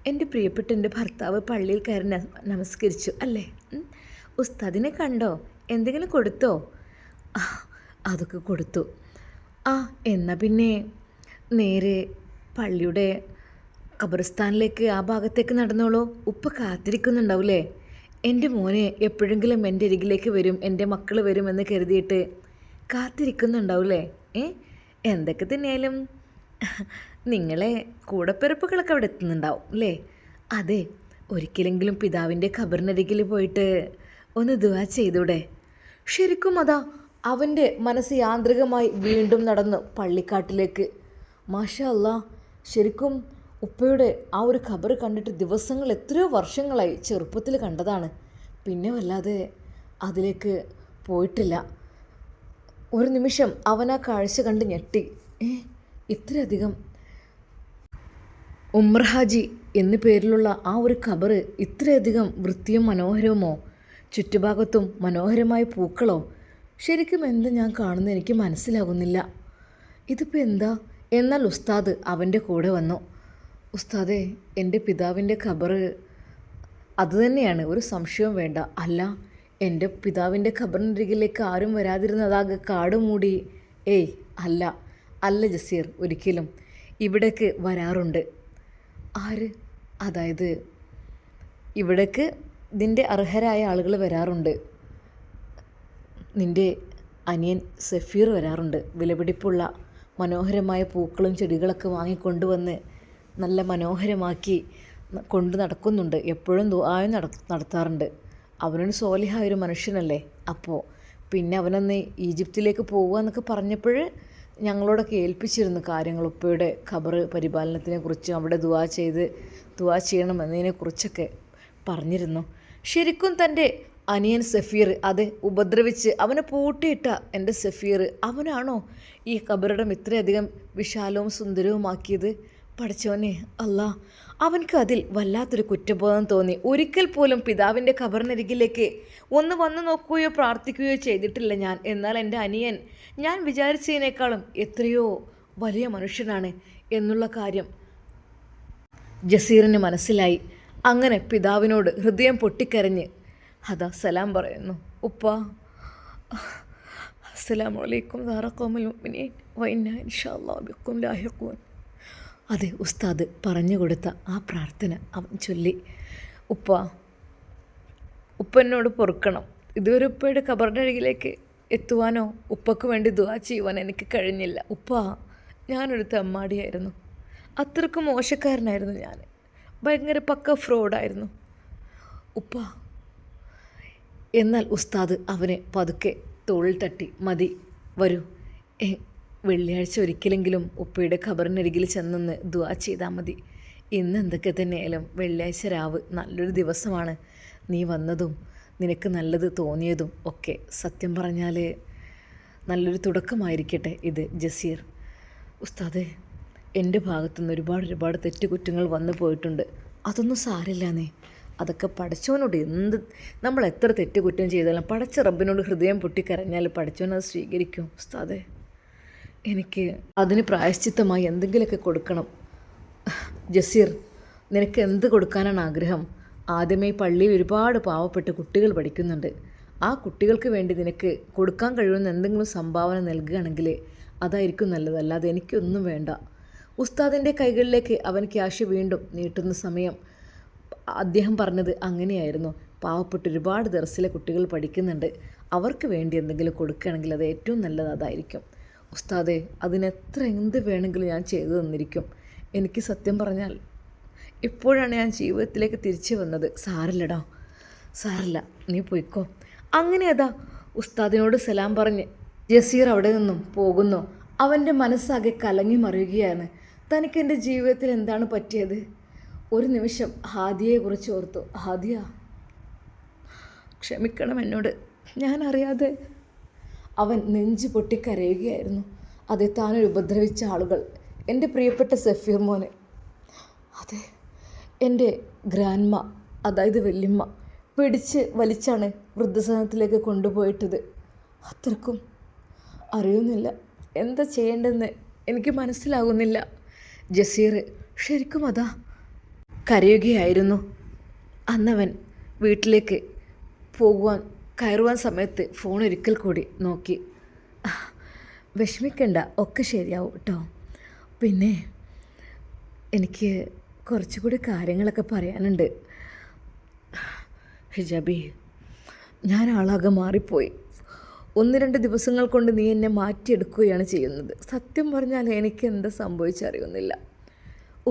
Speaker 1: എൻ്റെ പ്രിയപ്പെട്ട എൻ്റെ ഭർത്താവ് പള്ളിയിൽ കയറി നമസ്കരിച്ചു അല്ലേ? ഉസ്താദിനെ കണ്ടോ? എന്തെങ്കിലും കൊടുത്തോ? അതൊക്കെ കൊടുത്തു. എന്നാൽ പിന്നെ നേരെ പള്ളിയുടെ ഖബർസ്ഥാനിലേക്ക്, ആ ഭാഗത്തേക്ക് നടന്നോളൂ, ഉപ്പ കാത്തിരിക്കുന്നുണ്ടാവില്ലേ? എൻ്റെ മോനെ എപ്പോഴെങ്കിലും എൻ്റെ അരികിലേക്ക് വരും, എൻ്റെ മക്കൾ വരുമെന്ന് കരുതിയിട്ട് കാത്തിരിക്കുന്നുണ്ടാവില്ലേ? എന്തൊക്കെ തന്നെയായാലും നിങ്ങളെ കൂടപ്പിറപ്പുകളൊക്കെ അവിടെ എത്തുന്നുണ്ടാവും അല്ലേ? അതെ, ഒരിക്കലെങ്കിലും പിതാവിൻ്റെ ഖബറിനരികിൽ പോയിട്ട് ഒന്ന് ദുആ ചെയ്തൂടെ? ശരിക്കും അതാ അവൻ്റെ മനസ്സ് യാന്ത്രികമായി വീണ്ടും നടന്നു പള്ളിക്കാട്ടിലേക്ക്. മാഷാ അല്ലാ, ശരിക്കും ഉപ്പയുടെ ആ ഒരു ഖബർ കണ്ടിട്ട് ദിവസങ്ങൾ, എത്രയോ വർഷങ്ങളായി, ചെറുപ്പത്തിൽ കണ്ടതാണ്, പിന്നെ വല്ലാതെ അതിലേക്ക് പോയിട്ടില്ല. ഒരു നിമിഷം അവൻ ആ കാഴ്ച കണ്ട് ഞെട്ടി. ഇത്രയധികം ഉമ്ര ഹാജി എന്നു പേരിലുള്ള ആ ഒരു ഖബർ ഇത്രയധികം വൃത്തിയും മനോഹരവുമോ? ചുറ്റുഭാഗത്തും മനോഹരമായ പൂക്കളോ? ശരിക്കും എന്താ ഞാൻ കാണുന്നത്, എനിക്ക് മനസ്സിലാകുന്നില്ല. ഇതിപ്പോൾ എന്താ? എന്നാൽ ഉസ്താദ് അവൻ്റെ കൂടെ വന്നു. ഉസ്താദേ, എൻ്റെ പിതാവിൻ്റെ ഖബർ അതുതന്നെയാണ്, ഒരു സംശയവും വേണ്ട. അല്ല, എൻ്റെ പിതാവിൻ്റെ ഖബറിനരികിലേക്ക് ആരും വരാതിരുന്നതാകെ കാട് മൂടി. അല്ല ജസീർ, ഒരിക്കലും ഇവിടേക്ക് വരാറുണ്ട്. ആര്? അതായത് ഇവിടേക്ക് നിൻ്റെ അർഹരായ ആളുകൾ വരാറുണ്ട്. നിൻ്റെ അനിയൻ സഫീർ വരാറുണ്ട്. വിലപിടിപ്പുള്ള മനോഹരമായ പൂക്കളും ചെടികളൊക്കെ വാങ്ങിക്കൊണ്ടുവന്ന് നല്ല മനോഹരമാക്കി കൊണ്ട് നടക്കുന്നുണ്ട്. എപ്പോഴും ദുആയും നടത്താറുണ്ട്. അവനൊരു സ്വാലിഹായൊരു മനുഷ്യനല്ലേ. അപ്പോൾ പിന്നെ അവനന്ന് ഈജിപ്തിലേക്ക് പോകുക എന്നൊക്കെ പറഞ്ഞപ്പോൾ ഞങ്ങളോടൊക്കെ ഏൽപ്പിച്ചിരുന്നു കാര്യങ്ങൾ, ഉപ്പയുടെ ഖബർ പരിപാലനത്തിനെ കുറിച്ചും അവിടെ ദുആ ചെയ്യണമെന്നതിനെക്കുറിച്ചൊക്കെ പറഞ്ഞിരുന്നു. ശരിക്കും തൻ്റെ അനിയൻ സഫീർ, അതെ, ഉപദ്രവിച്ച് അവനെ പൂട്ടിയിട്ട എൻ്റെ സഫീർ, അവനാണോ ഈ ഖബറിടം ഇത്രയധികം വിശാലവും സുന്ദരവുമാക്കിയത്? പഠിച്ചോനെ അല്ലാ, അവൻക്ക് അതിൽ വല്ലാത്തൊരു കുറ്റബോധം തോന്നി. ഒരിക്കൽ പോലും പിതാവിൻ്റെ ഖബറിനരികിലേക്ക് ഒന്ന് വന്നു നോക്കുകയോ പ്രാർത്ഥിക്കുകയോ ചെയ്തിട്ടില്ല ഞാൻ. എന്നാൽ എൻ്റെ അനിയൻ ഞാൻ വിചാരിച്ചതിനേക്കാളും എത്രയോ വലിയ മനുഷ്യനാണ് എന്നുള്ള കാര്യം ജസീറിന് മനസ്സിലായി. അങ്ങനെ പിതാവിനോട് ഹൃദയം പൊട്ടിക്കരഞ്ഞ് അതാ സലാം പറയുന്നു. ഉപ്പ, അസ്സലാമു അലൈക്കും ദാറ ഖൗമിൽ മുഅ്മിനീൻ വ ഇന്നാ ഇൻഷാ അല്ലാഹു ബിക്കും ലാഹിഖൂൻ. അതെ, ഉസ്താദ് പറഞ്ഞു കൊടുത്ത ആ പ്രാർത്ഥന അവൻ ചൊല്ലി. ഉപ്പ എന്നോട് പൊറുക്കണം. ഇതുവരെ ഉപ്പയുടെ ഖബറിൻ്റെ അരികിലേക്ക് എത്തുവാനോ ഉപ്പക്ക് വേണ്ടി ദുആ ചെയ്യുവാൻ എനിക്ക് കഴിഞ്ഞില്ല. ഞാനൊരു തെമ്മാടിയായിരുന്നു. അത്രയ്ക്ക് മോശക്കാരനായിരുന്നു ഞാൻ. ഭയങ്കര പക്ക ഫ്രോഡായിരുന്നു ഉപ്പ. എന്നാൽ ഉസ്താദ് അവനെ പതുക്കെ തോളിൽ തട്ടി, മതി, വരൂ, വെള്ളിയാഴ്ച ഒരിക്കലെങ്കിലും ഉപ്പയുടെ ഖബറിനരികിൽ ചെന്നൊന്ന് ദുആ ചെയ്താൽ മതി. ഇന്ന് എന്തൊക്കെ തന്നെയായാലും വെള്ളിയാഴ്ച രാവ് നല്ലൊരു ദിവസമാണ്. നീ വന്നതും നിനക്ക് നല്ലത് തോന്നിയതും ഒക്കെ സത്യം പറഞ്ഞാൽ നല്ലൊരു തുടക്കമായിരിക്കട്ടെ ഇത് ജസീർ. ഉസ്താദേ, എൻ്റെ ഭാഗത്തുനിന്ന് ഒരുപാട് തെറ്റുകുറ്റങ്ങൾ വന്നു പോയിട്ടുണ്ട്. അതൊന്നും സാരില്ലാന്നേ. അതൊക്കെ പടച്ചവനോട് നമ്മൾ എത്ര തെറ്റുകുറ്റം ചെയ്താലും പടച്ച റബ്ബിനോട് ഹൃദയം പൊട്ടിക്കരഞ്ഞാൽ പടച്ചവനത് സ്വീകരിക്കും. ഉസ്താദേ, എനിക്ക് അതിന് പ്രായശ്ചിത്തമായി എന്തെങ്കിലുമൊക്കെ കൊടുക്കണം. ജസീർ, നിനക്ക് എന്ത് കൊടുക്കാനാണ് ആഗ്രഹം? ആദ്യമേ പള്ളിയിൽ ഒരുപാട് പാവപ്പെട്ട കുട്ടികൾ പഠിക്കുന്നുണ്ട്. ആ കുട്ടികൾക്ക് വേണ്ടി നിനക്ക് കൊടുക്കാൻ കഴിയുന്ന എന്തെങ്കിലും സംഭാവന നൽകുകയാണെങ്കിൽ അതായിരിക്കും നല്ലത്. അല്ലാതെ എനിക്കൊന്നും വേണ്ട. ഉസ്താദിൻ്റെ കൈകളിലേക്ക് അവൻ ക്യാഷ് വീണ്ടും നീട്ടുന്ന സമയം അദ്ദേഹം പറഞ്ഞത് അങ്ങനെയായിരുന്നു. പാവപ്പെട്ട ഒരുപാട് ദർസിലെ കുട്ടികൾ പഠിക്കുന്നുണ്ട്. അവർക്ക് വേണ്ടി എന്തെങ്കിലും കൊടുക്കുകയാണെങ്കിൽ അത് ഏറ്റവും നല്ലത് അതായിരിക്കും. ഉസ്താദേ, അതിനെത്ര എന്ത് വേണമെങ്കിലും ഞാൻ ചെയ്തു തന്നിരിക്കും. എനിക്ക് സത്യം പറഞ്ഞാൽ ഇപ്പോഴാണ് ഞാൻ ജീവിതത്തിലേക്ക് തിരിച്ചു വന്നത്. സാരല്ലടാ, സാരല്ല, നീ പോയിക്കോ. അങ്ങനെ അതാ ഉസ്താദിനോട് സലാം പറഞ്ഞ് ജസീർ അവിടെ നിന്നും പോകുന്നു. അവൻ്റെ മനസ്സാകെ കലങ്ങി മറിയുകയാണ്. തനിക്ക് എൻ്റെ ജീവിതത്തിൽ എന്താണ് പറ്റിയത്? ഒരു നിമിഷം ഹാദിയെക്കുറിച്ച് ഓർത്തു. ഹാദിയ, ക്ഷമിക്കണം എന്നോട്, ഞാൻ അറിയാതെ. അവൻ നെഞ്ച് പൊട്ടിക്കരയുകയായിരുന്നു. അതെ, താനൊരു ഉപദ്രവിച്ച ആളുകൾ, എൻ്റെ പ്രിയപ്പെട്ട സഫീർ മോനെ, അതെ, എൻ്റെ ഗ്രാൻഡ്മ, അതായത് വല്യമ്മ, പിടിച്ച് വലിച്ചാണ് വൃദ്ധസദനത്തിലേക്ക് കൊണ്ടുപോയിട്ടത്. അത്രക്കും അറിയുന്നില്ല, എന്താ ചെയ്യേണ്ടതെന്ന് എനിക്ക് മനസ്സിലാകുന്നില്ല. ജസീർ ശരിക്കും അതാ കരയുകയായിരുന്നു. അന്നവൻ വീട്ടിലേക്ക് കയറുവാൻ സമയത്ത് ഫോൺ ഒരിക്കൽ കൂടി നോക്കി. വിഷമിക്കണ്ട, ഒക്കെ ശരിയാവും കേട്ടോ. പിന്നെ എനിക്ക് കുറച്ചുകൂടി കാര്യങ്ങളൊക്കെ പറയാനുണ്ട്. ഹിജാബി, ഞാൻ ആളാകെ മാറിപ്പോയി. 1-2 ദിവസങ്ങൾ കൊണ്ട് നീ എന്നെ മാറ്റിയെടുക്കുകയാണ് ചെയ്യുന്നത്. സത്യം പറഞ്ഞാൽ എനിക്ക് എന്താ സംഭവിച്ചറിയുന്നില്ല.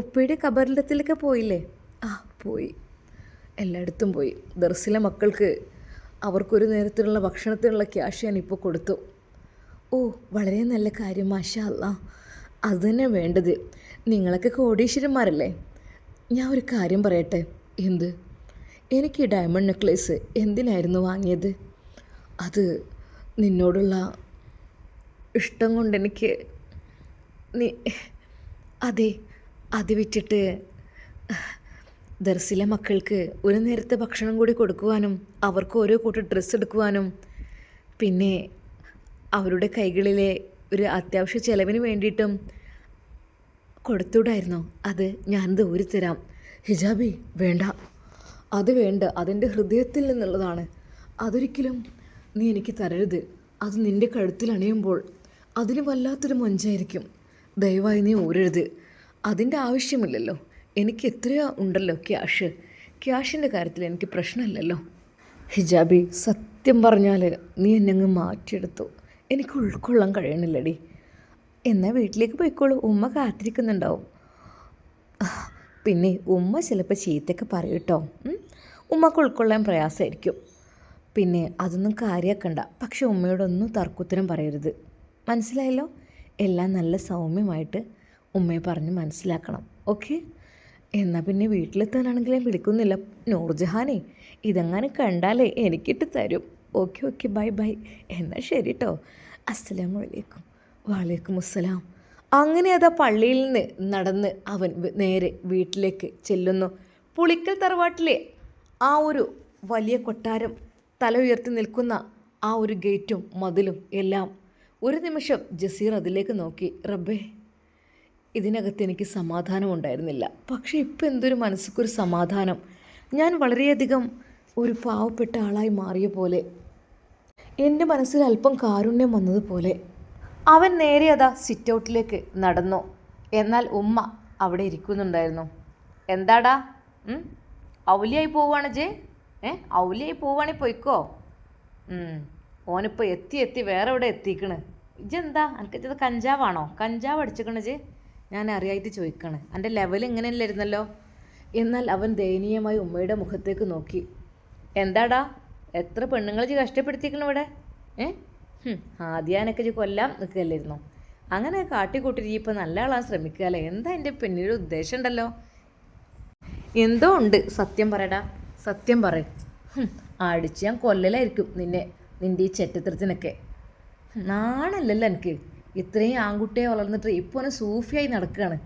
Speaker 1: ഉപ്പയുടെ ഖബറിടത്തിലൊക്കെ പോയില്ലേ? പോയി, എല്ലായിടത്തും പോയി. ദർസിലെ മക്കൾക്ക് അവർക്കൊരു നേരത്തിനുള്ള ഭക്ഷണത്തിനുള്ള ക്യാഷ് ഞാനിപ്പോൾ കൊടുത്തു. വളരെ നല്ല കാര്യം, മാഷാ അല്ലാ. അത് തന്നെ വേണ്ടത്. നിങ്ങളൊക്കെ കോടീശ്വരന്മാരല്ലേ. ഞാൻ ഒരു കാര്യം പറയട്ടെ. എന്ത്? എനിക്ക് ഈ ഡയമണ്ട് നെക്ലേസ് എന്തിനായിരുന്നു വാങ്ങിയത്? അത് നിന്നോടുള്ള ഇഷ്ടം കൊണ്ട് എനിക്ക് അതെ, അത് വിറ്റിട്ട് ദർസിലെ മക്കൾക്ക് ഒരു നേരത്തെ ഭക്ഷണം കൂടി കൊടുക്കുവാനും അവർക്ക് ഓരോ കൂട്ടം ഡ്രസ്സ് എടുക്കുവാനും പിന്നെ അവരുടെ കൈകളിലെ ഒരു അത്യാവശ്യ ചിലവിന് വേണ്ടിയിട്ടും കൊടുത്തുവിടായിരുന്നോ? അത് ഞാനത് ഊരിത്തരാം. ഹിജാബി, വേണ്ട, അത് വേണ്ട. അതെൻ്റെ ഹൃദയത്തിൽ നിന്നുള്ളതാണ്. അതൊരിക്കലും നീ എനിക്ക് തരരുത്. അത് നിൻ്റെ കഴുത്തിൽ അണിയുമ്പോൾ അതിന് വല്ലാത്തൊരു മൊഞ്ചായിരിക്കും. ദയവായി നീ ഊരരുത്. അതിൻ്റെ ആവശ്യമില്ലല്ലോ. എനിക്ക് എത്രയോ ഉണ്ടല്ലോ ക്യാഷിൻ്റെ കാര്യത്തിൽ എനിക്ക് പ്രശ്നമില്ലല്ലോ. ഹിജാബി, സത്യം പറഞ്ഞാൽ നീ എന്നെ അങ്ങ് മാറ്റിയെടുത്തു. എനിക്ക് ഉൾക്കൊള്ളാൻ കഴിയണില്ലടി. എന്നാൽ വീട്ടിലേക്ക് പോയിക്കോളൂ, ഉമ്മ കാത്തിരിക്കുന്നുണ്ടാവും. പിന്നെ ഉമ്മ ചിലപ്പോൾ ചീത്തയൊക്കെ പറയും കേട്ടോ. ഉമ്മക്ക് ഉൾക്കൊള്ളാൻ പ്രയാസമായിരിക്കും. പിന്നെ അതൊന്നും കാര്യമാക്കണ്ട. പക്ഷെ ഉമ്മയോടൊന്നും തർക്കുത്തരം പറയരുത്, മനസ്സിലായല്ലോ? എല്ലാം നല്ല സൗമ്യമായിട്ട് ഉമ്മയെ പറഞ്ഞ് മനസ്സിലാക്കണം, ഓക്കെ? എന്നാൽ പിന്നെ വീട്ടിലെത്താനാണെങ്കിൽ ഞാൻ വിളിക്കുന്നില്ല. നൂർജഹാനെ, ഇതെങ്ങനെ കണ്ടാലേ എനിക്കിട്ട് തരും. Okay, bye. എന്നാൽ ശരി കേട്ടോ. അസ്സലാമു അലൈക്കും. വലൈക്കും അസ്സലാം. അങ്ങനെ അതാ പള്ളിയിൽ നിന്ന് നടന്ന് അവൻ നേരെ വീട്ടിലേക്ക് ചെല്ലുന്നു. പുളിക്കൽ തറവാട്ടിലെ ആ ഒരു വലിയ കൊട്ടാരം, തല ഉയർത്തി നിൽക്കുന്ന ആ ഒരു ഗേറ്റും മതിലും എല്ലാം. ഒരു നിമിഷം ജസീർ അതിലേക്ക് നോക്കി. റബ്ബേ, ഇതിനകത്ത് എനിക്ക് സമാധാനം ഉണ്ടായിരുന്നില്ല. പക്ഷേ ഇപ്പം എന്തൊരു മനസ്സിക്കൊരു സമാധാനം. ഞാൻ വളരെയധികം ഒരു പാവപ്പെട്ട ആളായി മാറിയ പോലെ, എൻ്റെ മനസ്സിൽ അല്പം കാരുണ്യം വന്നതുപോലെ. അവൻ നേരെ അതാ സിറ്റ് ഔട്ടിലേക്ക് നടന്നു. എന്നാൽ ഉമ്മ അവിടെ ഇരിക്കുന്നുണ്ടായിരുന്നു. എന്താടാ, ഔലിയായി പോവുകയാണ് ജെ? ഔലിയായി പോവുകയാണെങ്കിൽ പൊയ്ക്കോ. ഓനിപ്പോൾ എത്തി വേറെ എവിടെ എത്തിക്കണ്. ഇജെന്താ, എനിക്കത് കഞ്ചാവാണോ? കഞ്ചാവ് അടിച്ചിക്കണ ജെ? ഞാൻ അറിയായിട്ട് ചോദിക്കണ്. എൻ്റെ ലെവൽ ഇങ്ങനെയല്ലായിരുന്നല്ലോ. എന്നാൽ അവൻ ദയനീയമായി ഉമ്മയുടെ മുഖത്തേക്ക് നോക്കി. എന്താടാ, എത്ര പെണ്ണുങ്ങൾ ജി കഷ്ടപ്പെടുത്തിക്കണം ഇവിടെ? ആദ്യാനൊക്കെ ജി കൊല്ലാൻ നിൽക്കുകയല്ലായിരുന്നോ? അങ്ങനെ കാട്ടിക്കൂട്ടി ഇപ്പം നല്ല ആളാൻ ശ്രമിക്കാല്ലേ? എന്താ എൻ്റെ പിന്നീട് ഉദ്ദേശം ഉണ്ടല്ലോ? എന്തോ ഉണ്ട്. സത്യം പറയടാ, സത്യം പറയും. അടിച്ച് ഞാൻ കൊല്ലലായിരിക്കും നിൻ്റെ ഈ ചെറ്റത്തരത്തിനൊക്കെ. നാണല്ലല്ലോ എനിക്ക്. ഇത്രയും ആൺകുട്ടിയെ വളർന്നിട്ട് ഇപ്പോൾ അവന് സൂഫിയായി നടക്കുകയാണ്,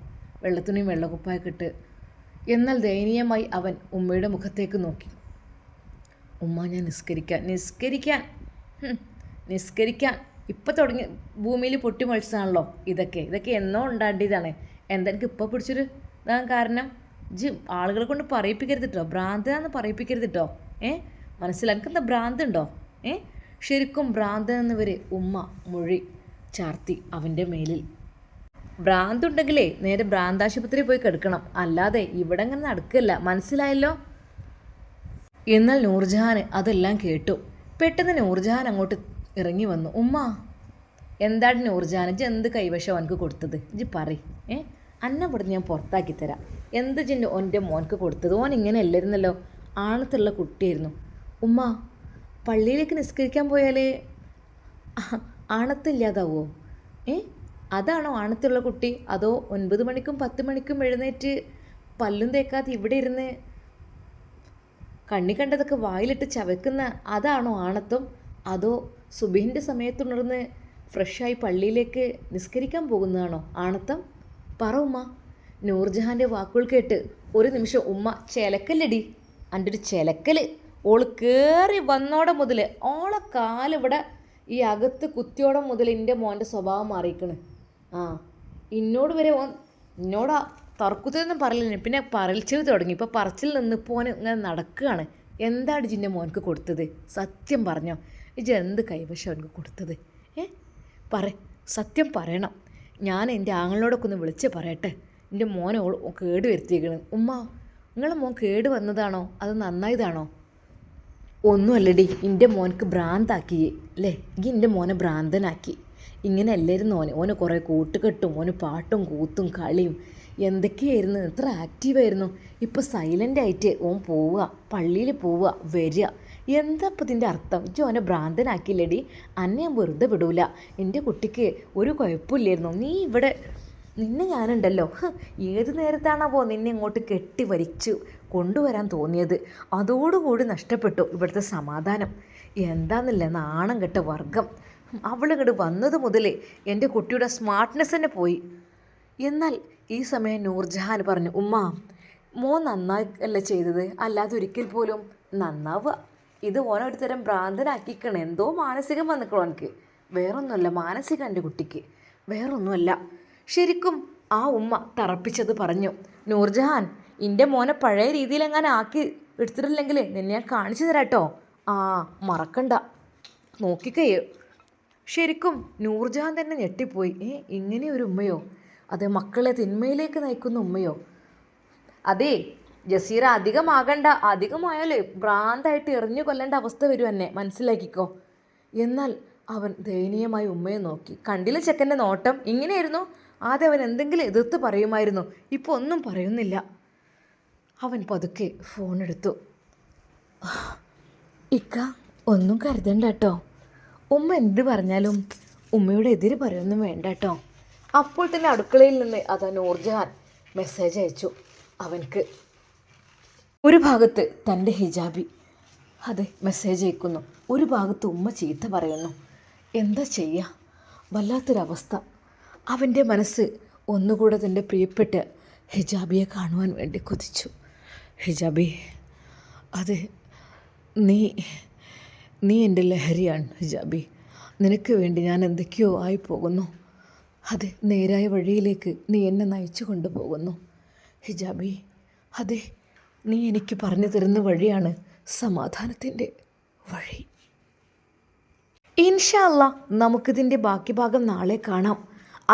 Speaker 1: വെള്ളത്തുണിയും വെള്ളക്കുപ്പായൊക്കെ ഇട്ട്. എന്നാൽ ദയനീയമായി അവൻ ഉമ്മയുടെ മുഖത്തേക്ക് നോക്കി. ഉമ്മ, ഞാൻ നിസ്കരിക്കാൻ ഇപ്പം തുടങ്ങി ഭൂമിയിൽ പൊട്ടി മുളച്ചതാണല്ലോ ഇതൊക്കെ എന്നോ ഉണ്ടാണ്ടിയതാണ്. എന്താ എനിക്ക് ഇപ്പോൾ പിടിച്ചൊരു ഇതാകാൻ കാരണം? ആളുകളെ കൊണ്ട് പറയിപ്പിക്കരുത് കേട്ടോ, ഭ്രാന്തനാന്ന് പറയിപ്പിക്കരുത് കേട്ടോ. മനസ്സിലായി? എനിക്കെന്താ ഭ്രാന്തുണ്ടോ? ശരിക്കും ഭ്രാന്തനെന്ന് വരെ ഉമ്മ മൊഴി ചാർത്തി അവൻ്റെ മേലിൽ. ഭ്രാന്തുണ്ടെങ്കിലേ നേരെ ഭ്രാന്താശുപത്രിയിൽ പോയി കിടക്കണം, അല്ലാതെ ഇവിടെ അങ്ങനെ നടക്കില്ല. മനസ്സിലായല്ലോ? എന്നാൽ നൂർജഹാൻ അതെല്ലാം കേട്ടു. പെട്ടെന്ന് നൂർജഹാൻ അങ്ങോട്ട് ഇറങ്ങി വന്നു. ഉമ്മ, എന്താണ് നൂർജഹാൻ, ഇജ്ജ് എന്ത് കൈവശം അവനക്ക് കൊടുത്തത്? ഇജ്ജ് പറയ്. അന്നെ ഇവിടെ ഞാൻ പുറത്താക്കി തരാം. എന്ത് എൻ്റെ മോനക്ക് കൊടുത്തത്? ഓൻ ഇങ്ങനെ അല്ലായിരുന്നല്ലോ, ആണത്തുള്ള കുട്ടിയായിരുന്നു. ഉമ്മ, പള്ളിയിലേക്ക് നിസ്കരിക്കാൻ പോയാൽ ആണത്തില്ലാതാവോ? അതാണോ ആണത്തുള്ള കുട്ടി? അതോ 9 മണിക്കും 10 മണിക്കും എഴുന്നേറ്റ് പല്ലും തേക്കാതെ ഇവിടെ ഇരുന്ന് കണ്ണി കണ്ടതൊക്കെ വായിലിട്ട് ചവയ്ക്കുന്ന അതാണോ ആണത്വം? അതോ സുബഹിൻ്റെ സമയത്തുണർന്ന് ഫ്രഷായി പള്ളിയിലേക്ക് നിസ്കരിക്കാൻ പോകുന്നതാണോ ആണത്തം? പറ ഉമ്മ. നൂർജഹാൻ്റെ വാക്കുകൾ കേട്ട് ഒരു നിമിഷം ഉമ്മ ചിലക്കല്ലടി, എൻ്റെ ഒരു ചിലക്കൽ. ഓള് കയറി വന്നോടെ മുതൽ ഓളെ കാലിവിടെ ഈ അകത്ത് കുത്തിയോടെ മുതൽ എൻ്റെ മോൻ്റെ സ്വഭാവം മാറിയിക്കണ്. ഇന്നോട് വരെ എന്നോടാ തർക്കുത്തൊന്നും പറയില്ല, പിന്നെ പറച്ചിൽ തുടങ്ങി. ഇപ്പോൾ പറച്ചിൽ നിന്ന് പോൻ ഇങ്ങനെ നടക്കുകയാണ്. എന്താണ് ജിൻ്റെ മോനക്ക് കൊടുത്തത്? സത്യം പറഞ്ഞോ, ഇജ് എന്ത് കൈവശം അവനക്ക് കൊടുത്തത്? സത്യം പറയണം. ഞാൻ എൻ്റെ ആങ്ങളോടൊക്കെ ഒന്ന് വിളിച്ച് പറയട്ടെ, എൻ്റെ മോനെ കേട് വരുത്തിയേക്കണ്. ഉമ്മ, നിങ്ങളെ മോൻ കേട് വന്നതാണോ അത് നന്നായതാണോ? ഒന്നുമല്ലടി, എൻ്റെ മോനക്ക് ഭ്രാന്താക്കി അല്ലേ? ഈ എൻ്റെ മോനെ ഭ്രാന്തനാക്കി. ഇങ്ങനെ അല്ലായിരുന്നു ഓന് കുറേ കൂട്ടുകെട്ടും ഓന് പാട്ടും കൂത്തും കളിയും എന്തൊക്കെയായിരുന്നു, എത്ര ആക്റ്റീവായിരുന്നു. ഇപ്പോൾ സൈലൻ്റ് ആയിട്ട് ഓൻ പോവുക, പള്ളിയിൽ പോവുക, വരിക. എന്താ ഇപ്പം ഇതിൻ്റെ അർത്ഥം? ഇജ്ജ് ഓനെ ഭ്രാന്തനാക്കിയില്ലേടി? അന്നെ ഞാൻ വെറുതെ വിടൂല. എൻ്റെ കുട്ടിക്ക് ഒരു കുഴപ്പമില്ലായിരുന്നു. നീ ഇവിടെ നിന്നെ ഞാനുണ്ടല്ലോ, ഏത് നേരത്താണാവോ നിന്നെ ഇങ്ങോട്ട് കെട്ടി വലിച്ചു കൊണ്ടുവരാൻ തോന്നിയത്. അതോടുകൂടി നഷ്ടപ്പെട്ടു ഇവിടുത്തെ സമാധാനം. എന്താന്നില്ല, നാണം കെട്ട വർഗം. അവളിങ്ങോട്ട് വന്നത് മുതൽ എൻ്റെ കുട്ടിയുടെ സ്മാർട്ട്നെസ് തന്നെ പോയി. എന്നാൽ ഈ സമയം നൂർജഹാൻ പറഞ്ഞു, ഉമ്മ, മോൻ നന്നായി അല്ല ചെയ്തത്, അല്ലാതെ ഒരിക്കൽ പോലും നന്നാവുക. ഇത് ഓനൊരു തരം ഭ്രാന്തനാക്കിക്കണം. എന്തോ മാനസികം വന്നിക്കണോ എനിക്ക്? വേറൊന്നുമല്ല, മാനസികം എൻ്റെ കുട്ടിക്ക്, വേറൊന്നുമല്ല. ശരിക്കും ആ ഉമ്മ തറപ്പിച്ചത് പറഞ്ഞു. നൂർജഹാൻ, എൻ്റെ മോനെ പഴയ രീതിയിലെങ്ങനെ ആക്കി എടുത്തിട്ടില്ലെങ്കിൽ നിന്നെ ഞാൻ കാണിച്ചു തരാം കേട്ടോ. മറക്കണ്ട, നോക്കിക്കയ്യോ. ശരിക്കും നൂർജഹാൻ തന്നെ ഞെട്ടിപ്പോയി. ഇങ്ങനെ ഒരു ഉമ്മയോ? അത് മക്കളെ തിന്മയിലേക്ക് നയിക്കുന്ന ഉമ്മയോ? അതേ ജസീറ, അധികമാകണ്ട. അധികമായാൽ ഭ്രാന്തായിട്ട് എറിഞ്ഞു കൊല്ലേണ്ട അവസ്ഥ വരും എന്നെ, മനസ്സിലാക്കിക്കോ. എന്നാൽ അവൻ ദയനീയമായി ഉമ്മയെ നോക്കി. കണ്ടില്ല ചെക്കൻ്റെ നോട്ടം ഇങ്ങനെയായിരുന്നു. ആദ്യം അവൻ എന്തെങ്കിലും എതിർത്ത് പറയുമായിരുന്നു, ഇപ്പോൾ ഒന്നും പറയുന്നില്ല. അവൻ പതുക്കെ ഫോണെടുത്തു. ഇക്ക, ഒന്നും കരുതണ്ട കേട്ടോ. ഉമ്മ എന്ത് പറഞ്ഞാലും ഉമ്മയുടെ എതിര് പറയൊന്നും വേണ്ട കേട്ടോ. അപ്പോൾ തന്നെ അടുക്കളയിൽ നിന്ന് അതാ നൂർജഹാൻ മെസ്സേജ് അയച്ചു അവൻക്ക്. ഒരു ഭാഗത്ത് തൻ്റെ ഹിജാബി അതെ മെസ്സേജ് അയക്കുന്നു, ഒരു ഭാഗത്ത് ഉമ്മ ചീത്ത പറയുന്നു. എന്താ ചെയ്യുക? വല്ലാത്തൊരവസ്ഥ. അവൻ്റെ മനസ്സ് ഒന്നുകൂടെ തൻ്റെ പ്രിയപ്പെട്ട ഹിജാബിയെ കാണുവാൻ വേണ്ടി കൊതിച്ചു. ഹിജാബി, അതെ, നീ എൻ്റെ ലഹരിയാണ് ഹിജാബി. നിനക്ക് വേണ്ടി ഞാൻ എന്തൊക്കെയോ ആയി പോകുന്നു. അതെ, നേരായ വഴിയിലേക്ക് നീ എന്നെ നയിച്ചു കൊണ്ടുപോകുന്നു ഹിജാബി. അതെ, നീ എനിക്ക് പറഞ്ഞു തരുന്ന വഴിയാണ് സമാധാനത്തിൻ്റെ വഴി. ഇൻഷാ അല്ലാ, നമുക്കിതിൻ്റെ ബാക്കി ഭാഗം നാളെ കാണാം.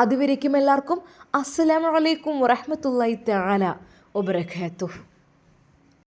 Speaker 1: അതുവരേക്കും എല്ലാവർക്കും അസ്സലാമു അലൈക്കും വറഹ്മത്തുള്ളാഹി തആല വബറകാതുഹു.